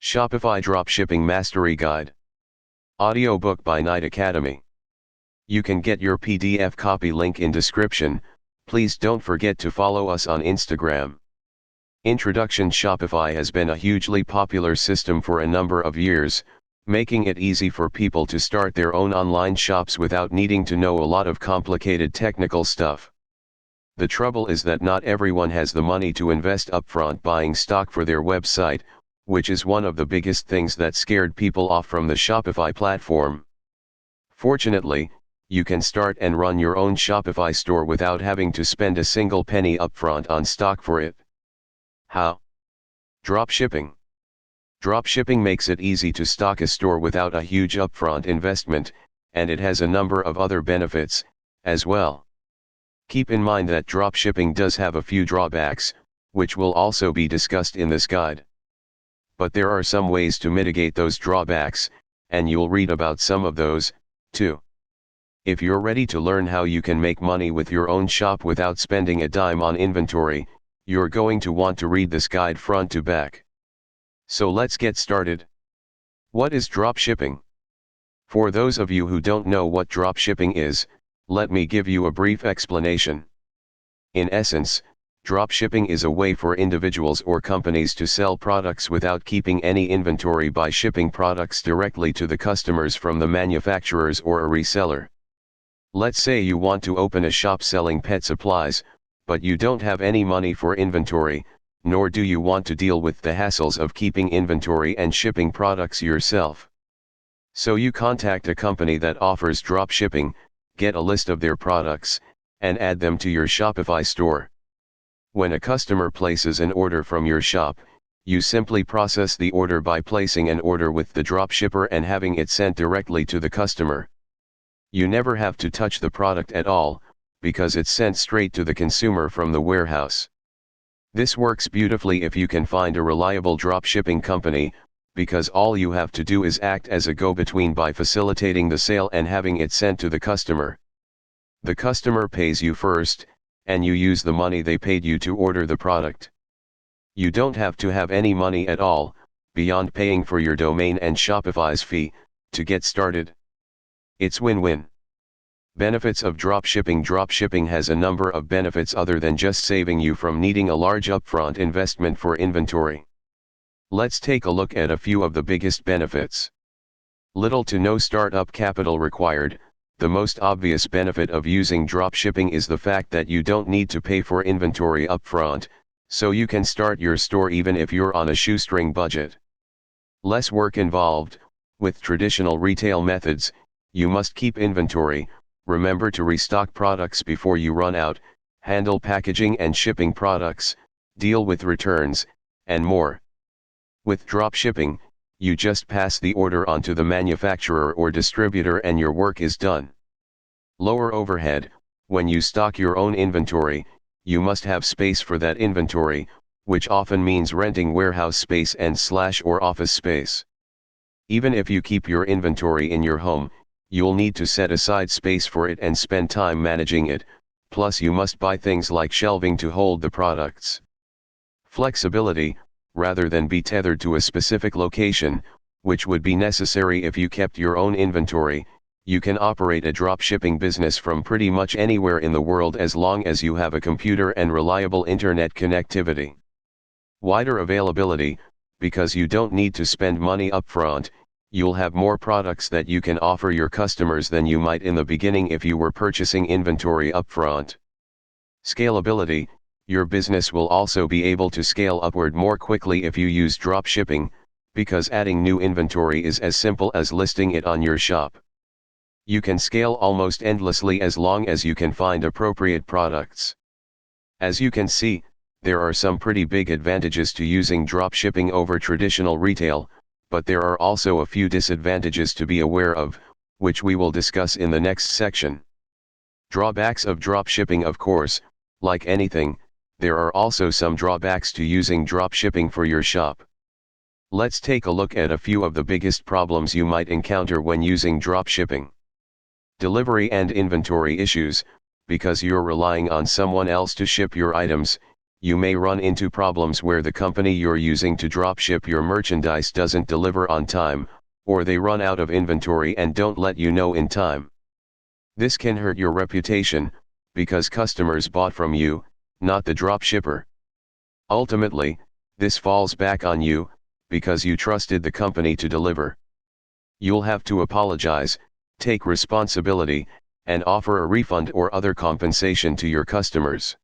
Shopify Dropshipping Mastery Guide. Audiobook by Night Academy. You can get your PDF copy link in description. Please don't forget to follow us on Instagram. Introduction. Shopify has been a hugely popular system for a number of years, making it easy for people to start their own online shops without needing to know a lot of complicated technical stuff. The trouble is that not everyone has the money to invest upfront buying stock for their website, which is one of the biggest things that scared people off from the Shopify platform. Fortunately, you can start and run your own Shopify store without having to spend a single penny upfront on stock for it. How? Dropshipping. Dropshipping makes it easy to stock a store without a huge upfront investment, and it has a number of other benefits, as well. Keep in mind that dropshipping does have a few drawbacks, which will also be discussed in this guide. But there are some ways to mitigate those drawbacks, and you'll read about some of those, too. If you're ready to learn how you can make money with your own shop without spending a dime on inventory, you're going to want to read this guide front to back. So let's get started. What is dropshipping? For those of you who don't know what dropshipping is, let me give you a brief explanation. In essence, dropshipping is a way for individuals or companies to sell products without keeping any inventory by shipping products directly to the customers from the manufacturers or a reseller. Let's say you want to open a shop selling pet supplies, but you don't have any money for inventory, nor do you want to deal with the hassles of keeping inventory and shipping products yourself. So you contact a company that offers dropshipping, get a list of their products, and add them to your Shopify store. When a customer places an order from your shop, you simply process the order by placing an order with the dropshipper and having it sent directly to the customer. You never have to touch the product at all, because it's sent straight to the consumer from the warehouse. This works beautifully if you can find a reliable dropshipping company, because all you have to do is act as a go-between by facilitating the sale and having it sent to the customer. The customer pays you first, and you use the money they paid you to order the product. You don't have to have any money at all, beyond paying for your domain and Shopify's fee, to get started. It's win-win. Benefits of dropshipping. Dropshipping has a number of benefits other than just saving you from needing a large upfront investment for inventory. Let's take a look at a few of the biggest benefits. Little to no startup capital required. The most obvious benefit of using dropshipping is the fact that you don't need to pay for inventory upfront, so you can start your store even if you're on a shoestring budget. Less work involved. With traditional retail methods, you must keep inventory, remember to restock products before you run out, handle packaging and shipping products, deal with returns, and more. With dropshipping, you just pass the order on to the manufacturer or distributor and your work is done. Lower overhead. When you stock your own inventory, you must have space for that inventory, which often means renting warehouse space and/or office space. Even if you keep your inventory in your home, you'll need to set aside space for it and spend time managing it, plus you must buy things like shelving to hold the products. Flexibility. Rather than be tethered to a specific location, which would be necessary if you kept your own inventory, you can operate a dropshipping business from pretty much anywhere in the world as long as you have a computer and reliable internet connectivity. Wider availability. Because you don't need to spend money upfront, you'll have more products that you can offer your customers than you might in the beginning if you were purchasing inventory upfront. Scalability. Your business will also be able to scale upward more quickly if you use dropshipping, because adding new inventory is as simple as listing it on your shop. You can scale almost endlessly as long as you can find appropriate products. As you can see, there are some pretty big advantages to using dropshipping over traditional retail, but there are also a few disadvantages to be aware of, which we will discuss in the next section. Drawbacks of dropshipping. Of course, like anything, there are also some drawbacks to using dropshipping for your shop. Let's take a look at a few of the biggest problems you might encounter when using dropshipping. Delivery and inventory issues. Because you're relying on someone else to ship your items, you may run into problems where the company you're using to dropship your merchandise doesn't deliver on time, or they run out of inventory and don't let you know in time. This can hurt your reputation, because customers bought from you, not the dropshipper. Ultimately, this falls back on you, because you trusted the company to deliver. You'll have to apologize, take responsibility, and offer a refund or other compensation to your customers.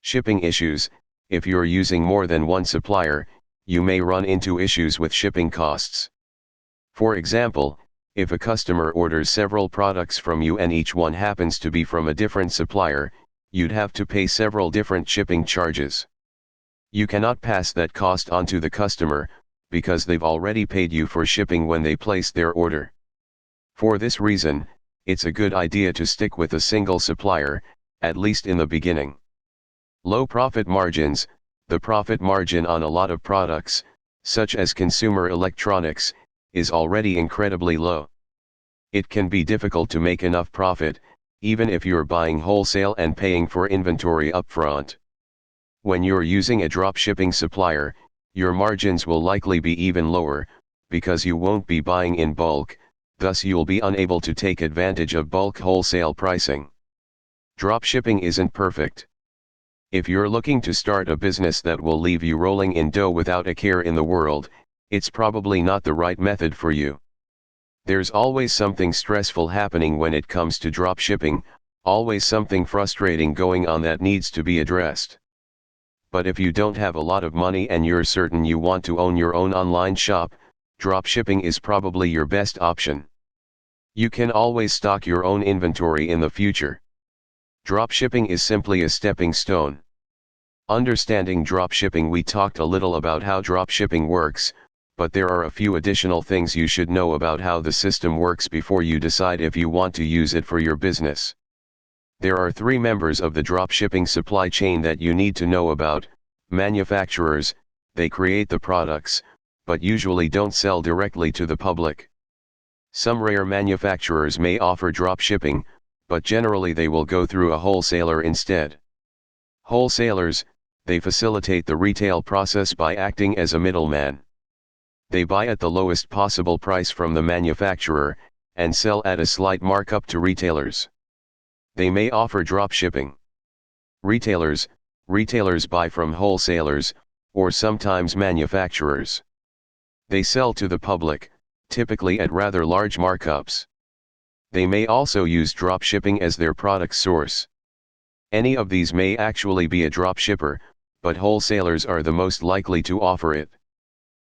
Shipping issues: if you're using more than one supplier, you may run into issues with shipping costs. For example, if a customer orders several products from you and each one happens to be from a different supplier, you'd have to pay several different shipping charges. You cannot pass that cost on to the customer, because they've already paid you for shipping when they placed their order. For this reason, it's a good idea to stick with a single supplier, at least in the beginning. Low profit margins: the profit margin on a lot of products, such as consumer electronics, is already incredibly low. It can be difficult to make enough profit, even if you're buying wholesale and paying for inventory upfront. When you're using a dropshipping supplier, your margins will likely be even lower, because you won't be buying in bulk, thus you'll be unable to take advantage of bulk wholesale pricing. Dropshipping isn't perfect. If you're looking to start a business that will leave you rolling in dough without a care in the world, it's probably not the right method for you. There's always something stressful happening when it comes to dropshipping, always something frustrating going on that needs to be addressed. But if you don't have a lot of money and you're certain you want to own your own online shop, dropshipping is probably your best option. You can always stock your own inventory in the future. Dropshipping is simply a stepping stone. Understanding dropshipping: we talked a little about how dropshipping works, but there are a few additional things you should know about how the system works before you decide if you want to use it for your business. There are 3 members of the dropshipping supply chain that you need to know about: manufacturers. They create the products, but usually don't sell directly to the public. Some rare manufacturers may offer dropshipping, but generally they will go through a wholesaler instead. Wholesalers: they facilitate the retail process by acting as a middleman. They buy at the lowest possible price from the manufacturer, and sell at a slight markup to retailers. They may offer dropshipping. Retailers: retailers buy from wholesalers, or sometimes manufacturers. They sell to the public, typically at rather large markups. They may also use dropshipping as their product source. Any of these may actually be a dropshipper, but wholesalers are the most likely to offer it.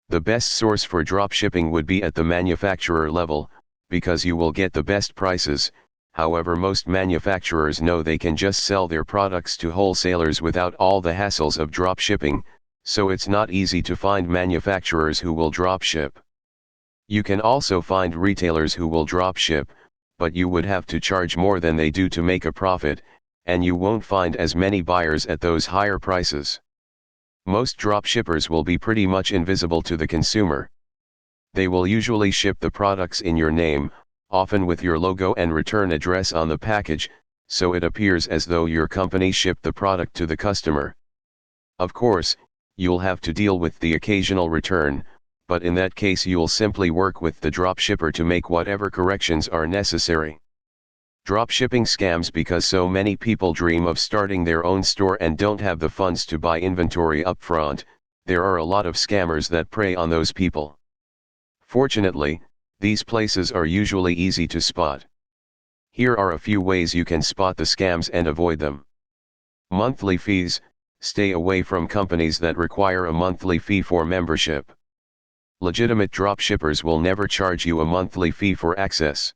The best source for dropshipping would be at the manufacturer level, because you will get the best prices. However, most manufacturers know they can just sell their products to wholesalers without all the hassles of dropshipping, so it's not easy to find manufacturers who will dropship. You can also find retailers who will dropship, but you would have to charge more than they do to make a profit, and you won't find as many buyers at those higher prices. Most dropshippers will be pretty much invisible to the consumer. They will usually ship the products in your name, often with your logo and return address on the package, so it appears as though your company shipped the product to the customer. Of course, you'll have to deal with the occasional return, but in that case you'll simply work with the dropshipper to make whatever corrections are necessary. Dropshipping scams: because so many people dream of starting their own store and don't have the funds to buy inventory upfront, there are a lot of scammers that prey on those people. Fortunately, these places are usually easy to spot. Here are a few ways you can spot the scams and avoid them. Monthly fees: stay away from companies that require a monthly fee for membership. Legitimate dropshippers will never charge you a monthly fee for access.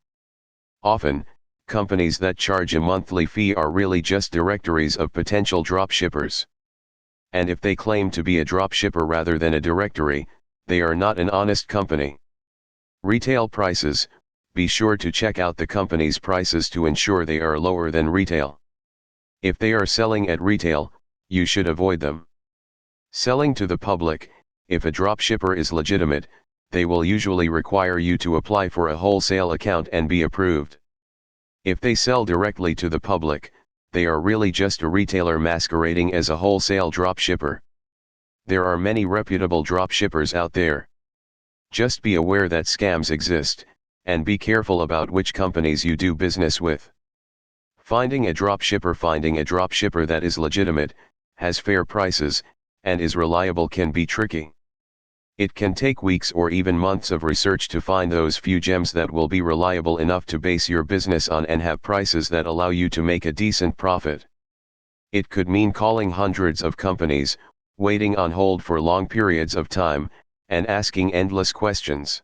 Often, companies that charge a monthly fee are really just directories of potential dropshippers. And if they claim to be a dropshipper rather than a directory, they are not an honest company. Retail prices: be sure to check out the company's prices to ensure they are lower than retail. If they are selling at retail, you should avoid them. Selling to the public: if a dropshipper is legitimate, they will usually require you to apply for a wholesale account and be approved. If they sell directly to the public, they are really just a retailer masquerading as a wholesale dropshipper. There are many reputable dropshippers out there. Just be aware that scams exist, and be careful about which companies you do business with. Finding a dropshipper that is legitimate, has fair prices, and is reliable can be tricky. It can take weeks or even months of research to find those few gems that will be reliable enough to base your business on and have prices that allow you to make a decent profit. It could mean calling hundreds of companies, waiting on hold for long periods of time, and asking endless questions.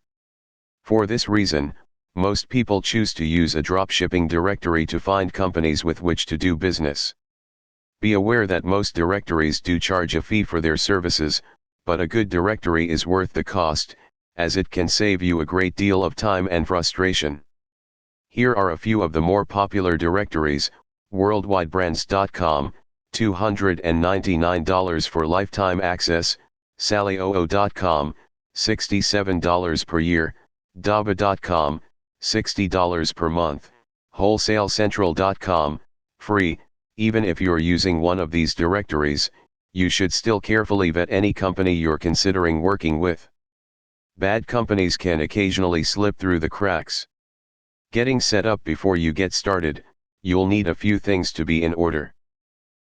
For this reason, most people choose to use a dropshipping directory to find companies with which to do business. Be aware that most directories do charge a fee for their services, but a good directory is worth the cost, as it can save you a great deal of time and frustration. Here are a few of the more popular directories: worldwidebrands.com, $299 for lifetime access; sallyoo.com, $67 per year; daba.com, $60 per month; wholesalecentral.com, free. Even if you're using one of these directories, you should still carefully vet any company you're considering working with. Bad companies can occasionally slip through the cracks. Getting set up: before you get started, you'll need a few things to be in order.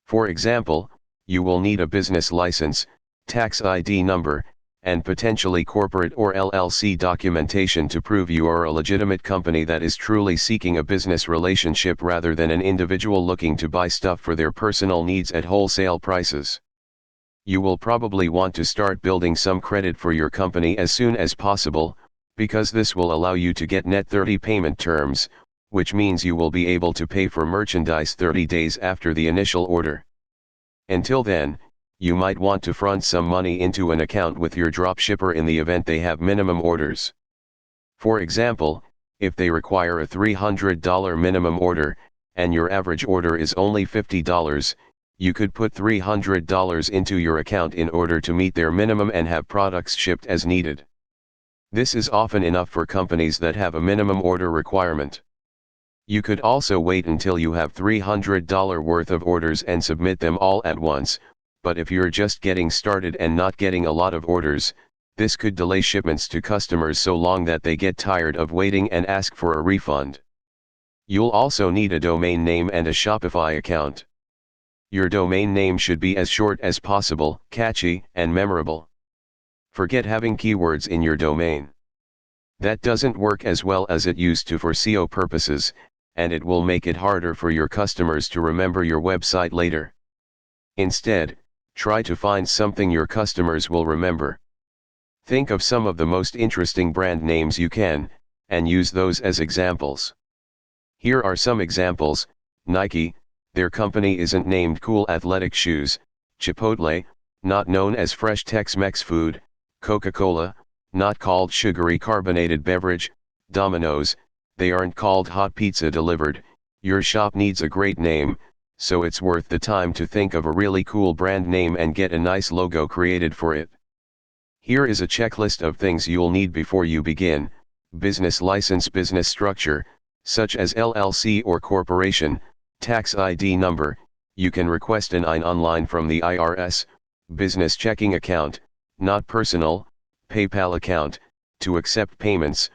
For example, you will need a business license, tax ID number, and potentially corporate or LLC documentation to prove you are a legitimate company that is truly seeking a business relationship rather than an individual looking to buy stuff for their personal needs at wholesale prices. You will probably want to start building some credit for your company as soon as possible, because this will allow you to get net 30 payment terms, which means you will be able to pay for merchandise 30 days after the initial order. Until then, you might want to front some money into an account with your dropshipper in the event they have minimum orders. For example, if they require a $300 minimum order, and your average order is only $50, you could put $300 into your account in order to meet their minimum and have products shipped as needed. This is often enough for companies that have a minimum order requirement. You could also wait until you have $300 worth of orders and submit them all at once, but if you're just getting started and not getting a lot of orders, this could delay shipments to customers so long that they get tired of waiting and ask for a refund. You'll also need a domain name and a Shopify account. Your domain name should be as short as possible, catchy, and memorable. Forget having keywords in your domain. That doesn't work as well as it used to for SEO purposes, and it will make it harder for your customers to remember your website later. Instead, try to find something your customers will remember. Think of some of the most interesting brand names you can, and use those as examples. Here are some examples: Nike, their company isn't named Cool Athletic Shoes; Chipotle, not known as fresh Tex-Mex food; Coca-Cola, not called sugary carbonated beverage; Domino's, they aren't called hot pizza delivered. Your shop needs a great name, so it's worth the time to think of a really cool brand name and get a nice logo created for it. Here is a checklist of things you'll need before you begin: business license, business structure, such as LLC or corporation; tax ID number, you can request an IN online from the IRS; business checking account, not personal; PayPal account, to accept payments;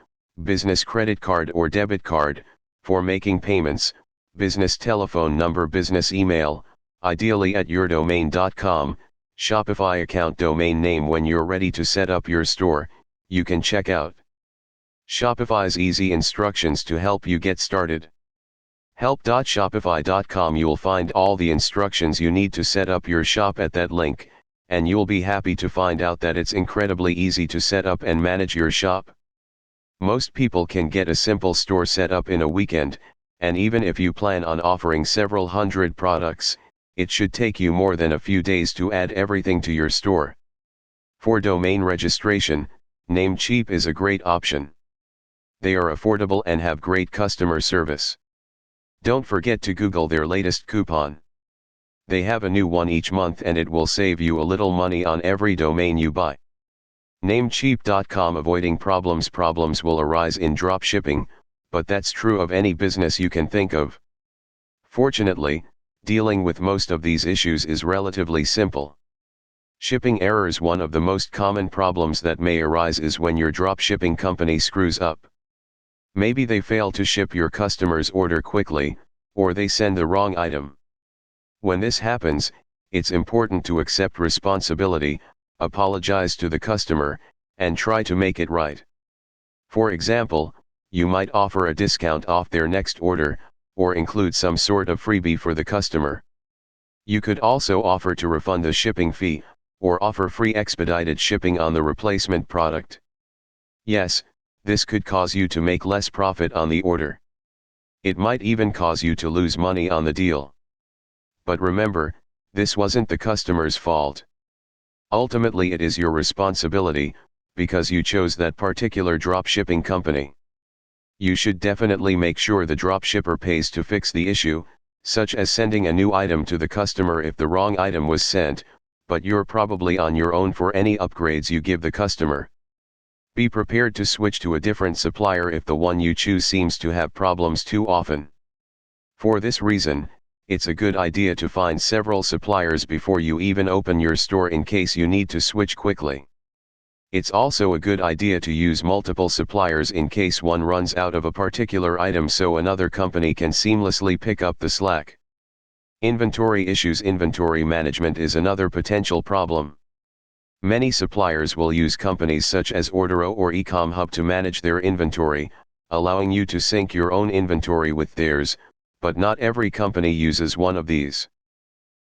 business credit card or debit card, for making payments; business telephone number; business email, ideally at yourdomain.com; Shopify account. Domain name: when you're ready to set up your store, you can check out Shopify's easy instructions to help you get started. help.shopify.com. You'll find all the instructions you need to set up your shop at that link, and you'll be happy to find out that it's incredibly easy to set up and manage your shop. Most people can get a simple store set up in a weekend, and even if you plan on offering several hundred products, it should take you more than a few days to add everything to your store. For domain registration, Namecheap is a great option. They are affordable and have great customer service. Don't forget to Google their latest coupon. They have a new one each month and it will save you a little money on every domain you buy. Namecheap.com. Avoiding problems. Problems will arise in dropshipping, but that's true of any business you can think of. Fortunately, Dealing with most of these issues is relatively simple. Shipping errors. One of the most common problems that may arise is when your dropshipping company screws up. Maybe they fail to ship your customer's order quickly, or they send the wrong item. When this happens, it's important to accept responsibility, apologize to the customer, and try to make it right. For example, you might offer a discount off their next order, or include some sort of freebie for the customer. You could also offer to refund the shipping fee, or offer free expedited shipping on the replacement product. Yes, this could cause you to make less profit on the order. It might even cause you to lose money on the deal. But remember, this wasn't the customer's fault. Ultimately, it is your responsibility, because you chose that particular dropshipping company. You should definitely make sure the dropshipper pays to fix the issue, such as sending a new item to the customer if the wrong item was sent, but you're probably on your own for any upgrades you give the customer. Be prepared to switch to a different supplier if the one you choose seems to have problems too often. For this reason, it's a good idea to find several suppliers before you even open your store in case you need to switch quickly. It's also a good idea to use multiple suppliers in case one runs out of a particular item so another company can seamlessly pick up the slack. Inventory issues. Inventory management is another potential problem. Many suppliers will use companies such as Ordero or EcomHub to manage their inventory, allowing you to sync your own inventory with theirs, but not every company uses one of these.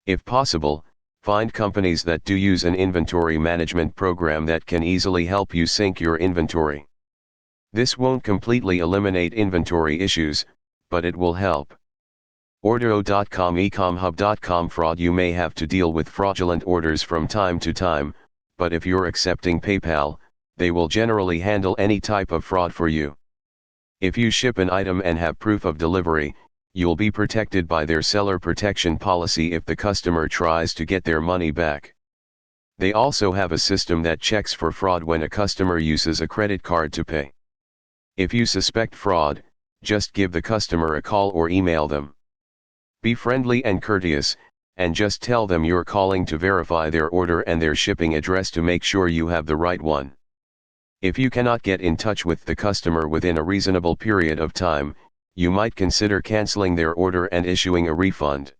If possible, find companies that do use an inventory management program that can easily help you sync your inventory. This won't completely eliminate inventory issues, but it will help. Ordero.com, EcomHub.com. Fraud. You may have to deal with fraudulent orders from time to time, but if you're accepting PayPal, they will generally handle any type of fraud for you. If you ship an item and have proof of delivery, you'll be protected by their seller protection policy if the customer tries to get their money back. They also have a system that checks for fraud when a customer uses a credit card to pay. If you suspect fraud, just give the customer a call or email them. Be friendly and courteous, and just tell them you're calling to verify their order and their shipping address to make sure you have the right one. If you cannot get in touch with the customer within a reasonable period of time, you might consider canceling their order and issuing a refund.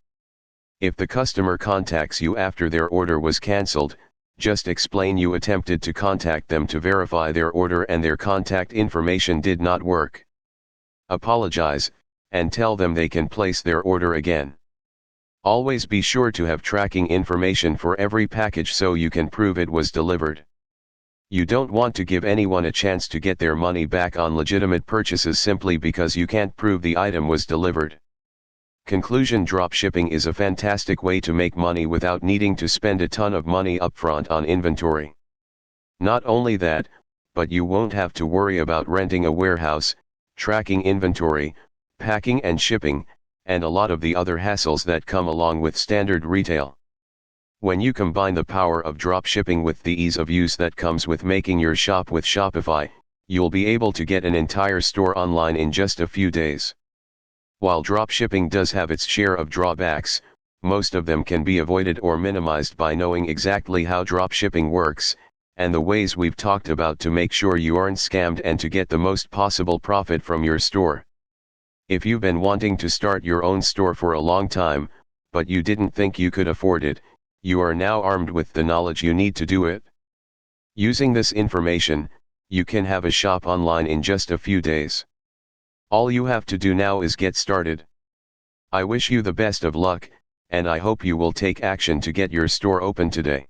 If the customer contacts you after their order was cancelled, just explain you attempted to contact them to verify their order and their contact information did not work. Apologize, and tell them they can place their order again. Always be sure to have tracking information for every package so you can prove it was delivered. You don't want to give anyone a chance to get their money back on legitimate purchases simply because you can't prove the item was delivered. Conclusion. Dropshipping is a fantastic way to make money without needing to spend a ton of money upfront on inventory. Not only that, but you won't have to worry about renting a warehouse, tracking inventory, packing and shipping, and a lot of the other hassles that come along with standard retail. When you combine the power of dropshipping with the ease of use that comes with making your shop with Shopify, you'll be able to get an entire store online in just a few days. While dropshipping does have its share of drawbacks, most of them can be avoided or minimized by knowing exactly how dropshipping works, and the ways we've talked about to make sure you aren't scammed and to get the most possible profit from your store. If you've been wanting to start your own store for a long time, but you didn't think you could afford it, you are now armed with the knowledge you need to do it. Using this information, you can have a shop online in just a few days. All you have to do now is get started. I wish you the best of luck, and I hope you will take action to get your store open today.